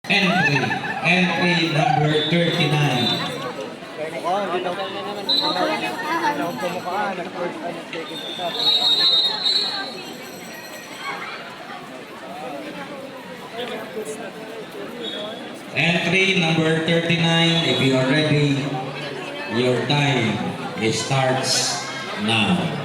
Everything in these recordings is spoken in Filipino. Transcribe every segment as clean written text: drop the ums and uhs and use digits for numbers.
Entry number 39. Entry number 39, if you are ready, your time starts now.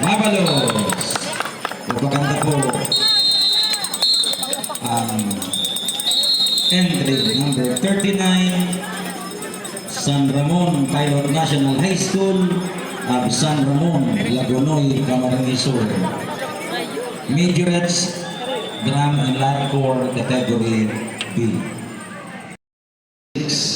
Mabalos. Maganda po. International High School of San Ramon, Lagunoy, Camarines Sur. Majorettes, Drum and Light Corps, Category B. 6.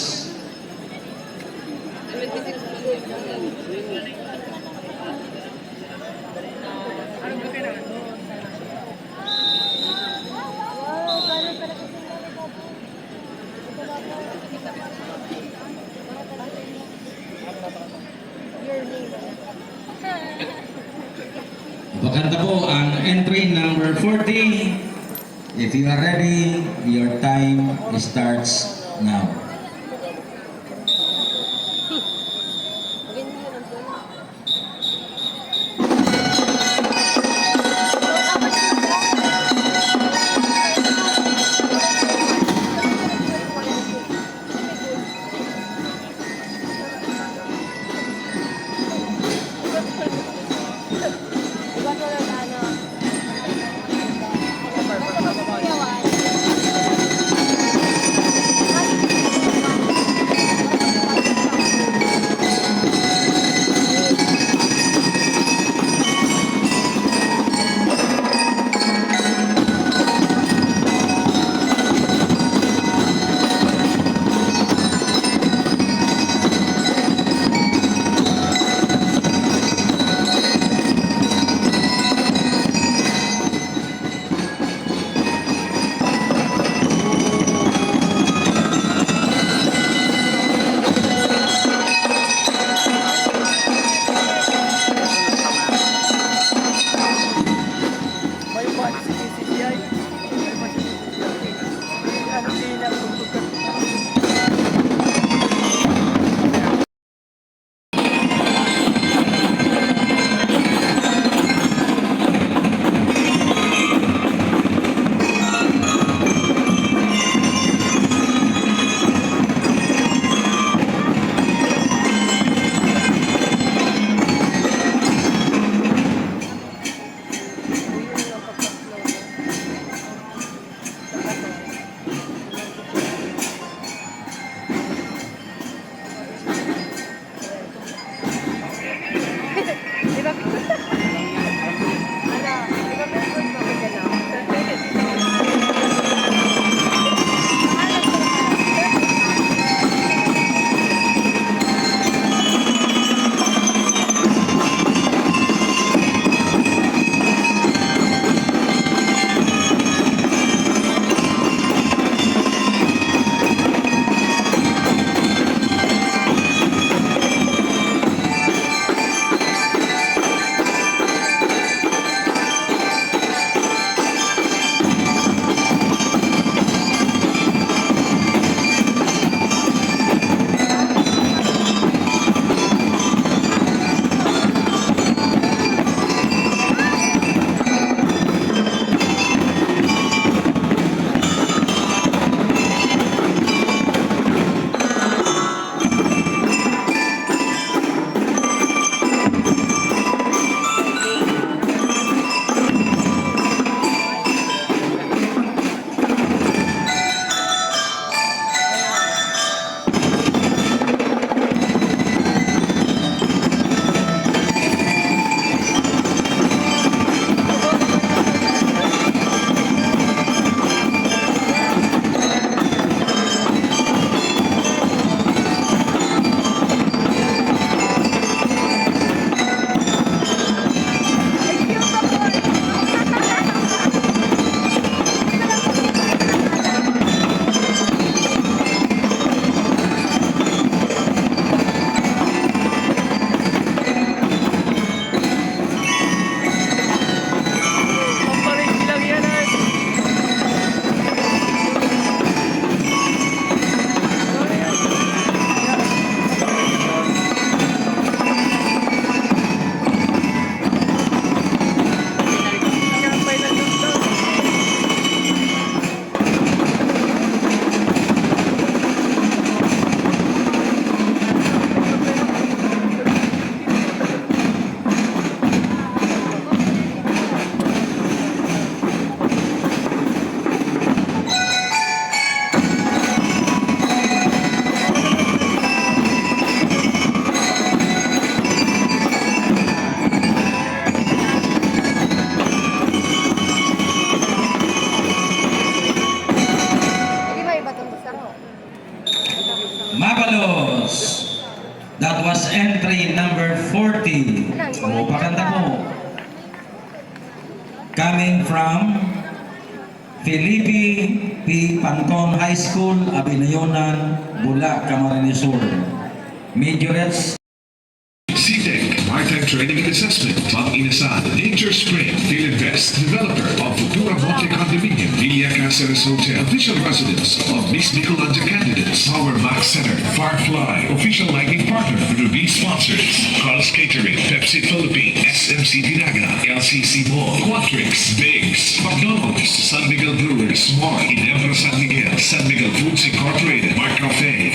Pakanta po ang entry number 40. If you are ready, your time starts now. entry number 40. O, pakanta po. Coming from Felipe P. Panton High School, Abinayonan, Bulac, Camarines Sur. Majorettes. CTEC, Maritime Training and Assessment, Bang Inasal, Nature Spring, Philinvest, developer of Futura Monte Condominium, Villa Caceres Hotel, official residence of Miss Nicolanja candidates, Power Max Center, Firefly, official lighting partner, Ruby sponsors, Carl's Catering, Pepsi Philippines, SMC Dinaga, LCC Mall, Quatrix, Biggs, McDonald's, San Miguel Brewers, Smart, Ginebra San Miguel, San Miguel Foods Incorporated, Mark Cafe.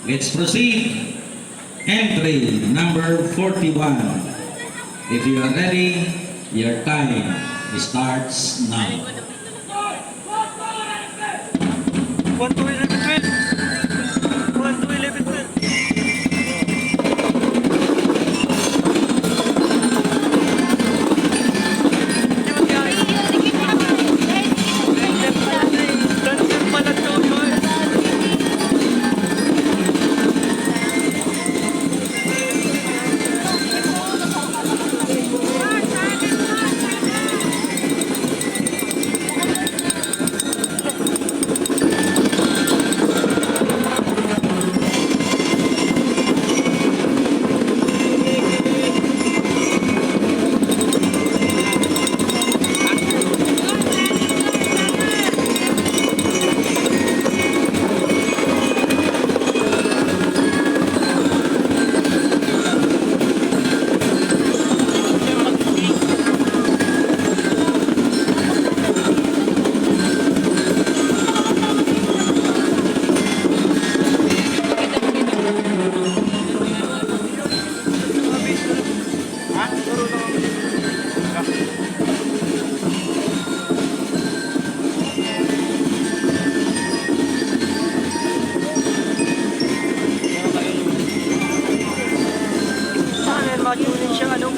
Let's proceed. Entry number 41. If you are ready, your time starts now. 1 to 11, 12. 1 to 11, 12. Transfer pala to, boy. Sana matunin siya ano.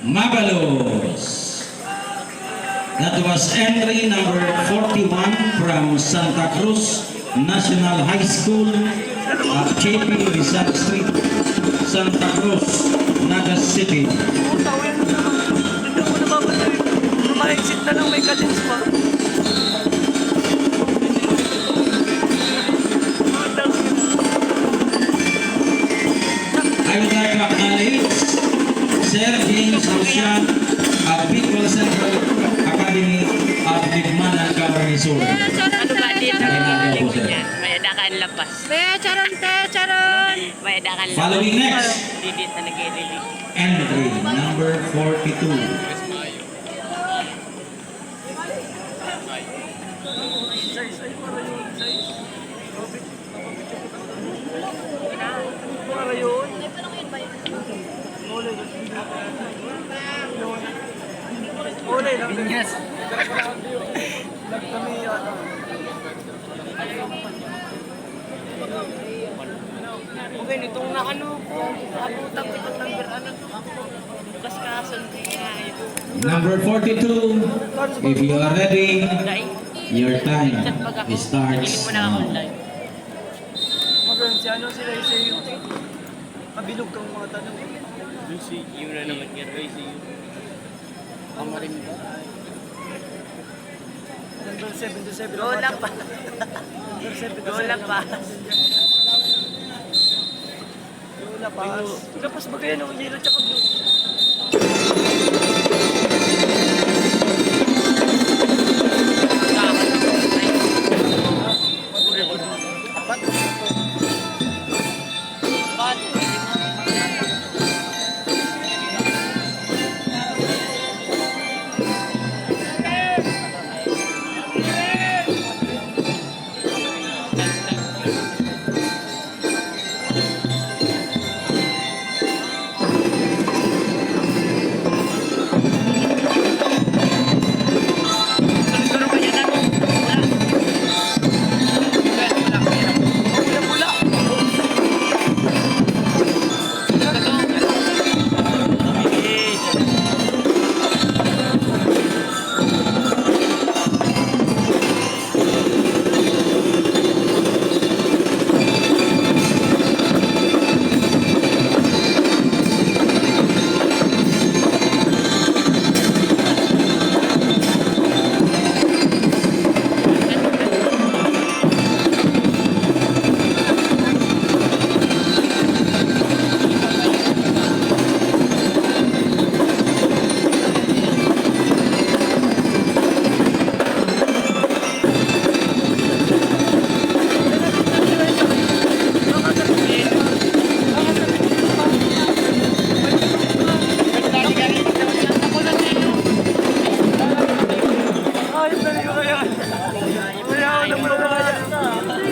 Mabalos. That was entry number 41 from Santa Cruz National High School at KP Rizal Street, Santa Cruz, Naga City. Tawin na naman. Hindi ko nababasa yun. Lumahexit na lang may cadence pa. I would like to acknowledge Sir James Hausian at Bicol Central Academy at Ligman and Camarines Sur. Ano ba dito? Kailangan po, sir. May adakan lapas. Be, charon te, charon. May adakan lapas. Following next, Didit na nag-edit. entry number 42. Size, ay para yun. Size. Para yun. Olay lang. Yes. Kami Okay, nitong na ano po. Abutang pitong number ano. Bukas kason kaya ito. Number 42, if you are ready, Dahil, your time hindi starts mo na now. online. magandang si ano sila sa iyo. Mabilog kang mga tanong. Yung na naman nga, ICU. Kamarin ba? Number 77. Lola pa. Number 77. Lola pa. Lola Paas. Tapos ba kayo nung yelo tsaka blue? Ayos na rin kaya. Kaya ako nang magkakaya.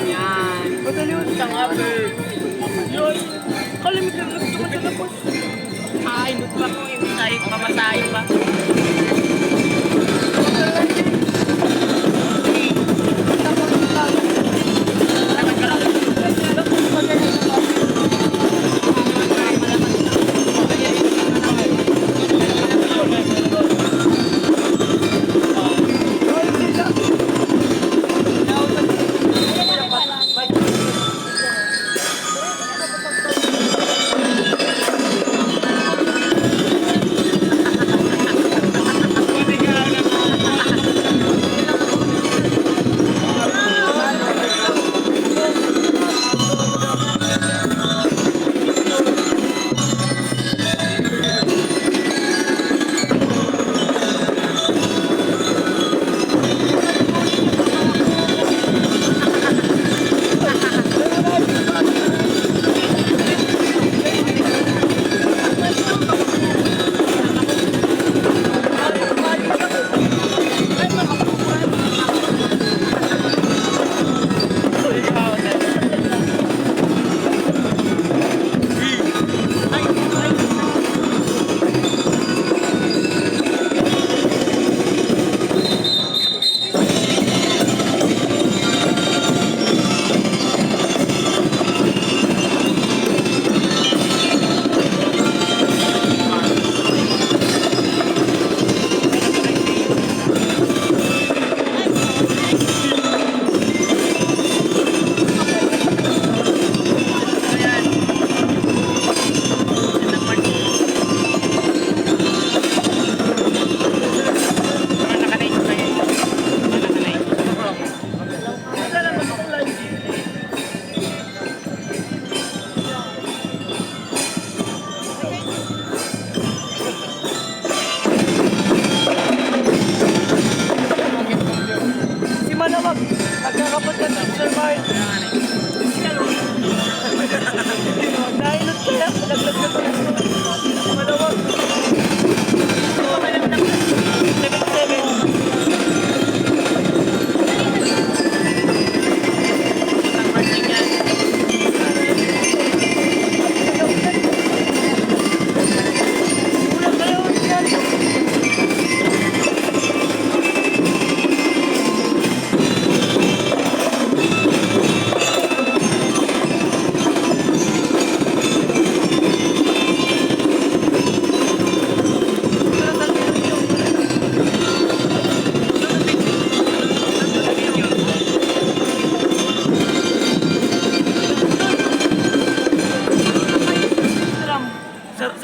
Yan. Madali yun. Isang upper. Yun. Kalimit lang lang naman na po. Ay, nagpa ko yung tayo, pamatayo pa.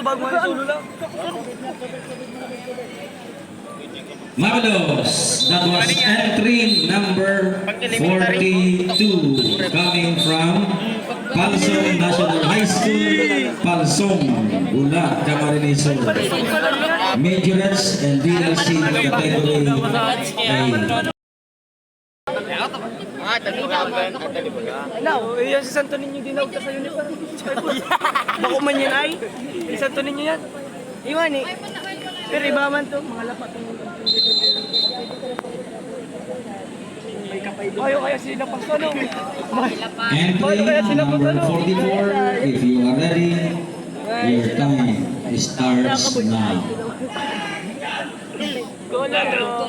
bago nga solo lang. Marvelous. That was entry number 42 coming from Palsong National High School, Palsong, Bula, Camarines Sur. Majorets and DLC category A. Hello, yan si Santo Niño dinawag ka sa uniform. Bako man yan ay. Si Santo Niño yan. Iwan eh. Pero iba man to, mga lapat. Ayaw kaya sila pang tanong. Entry number 44, if you are ready, your time starts now. Go na bro.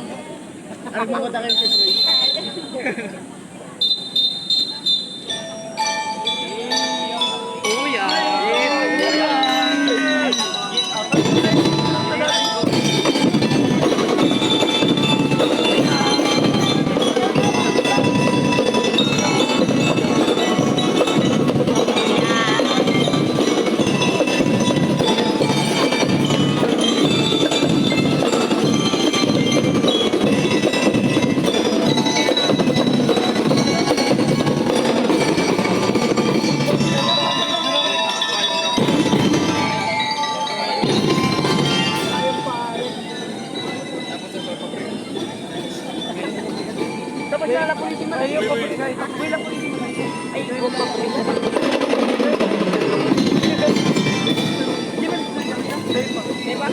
Dapat na po yung ayaw pa po kahit wala po yung ay huwag pa po. Diba?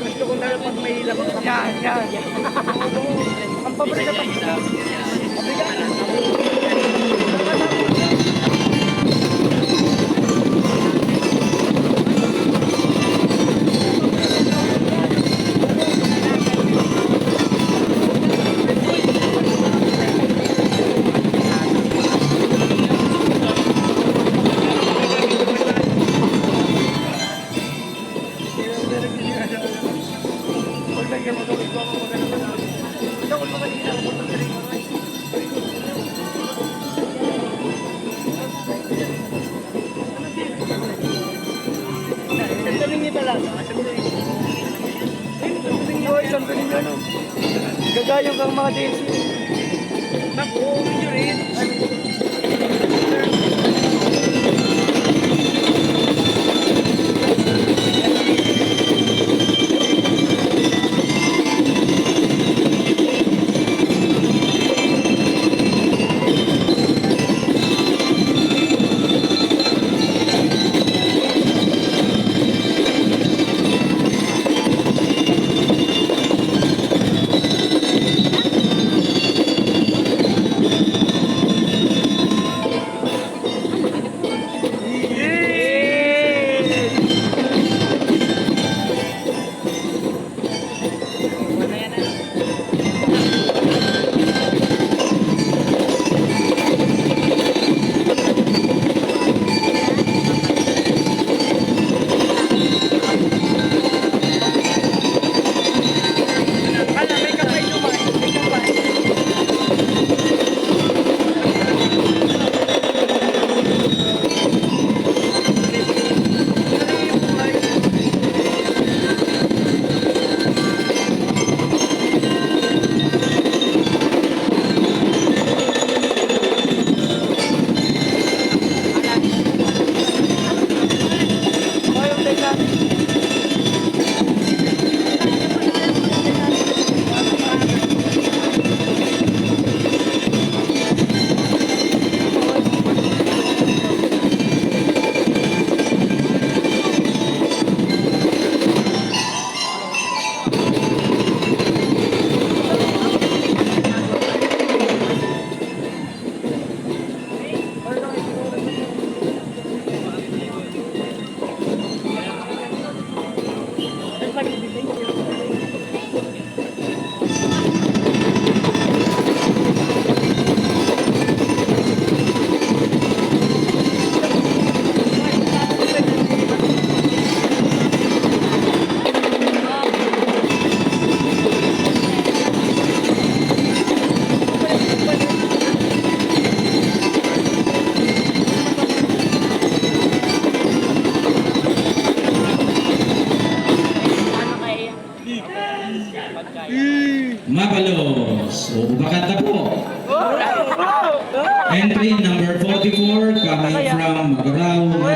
Gusto ko na pag may labang yan, yan. Ang paborito pa. Gagayong kang mga DC. Naku, medyo rin.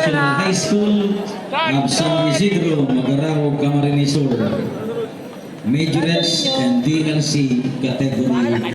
International High School of San Isidro, Magarao, Camarines Sur. Majorettes and DLC category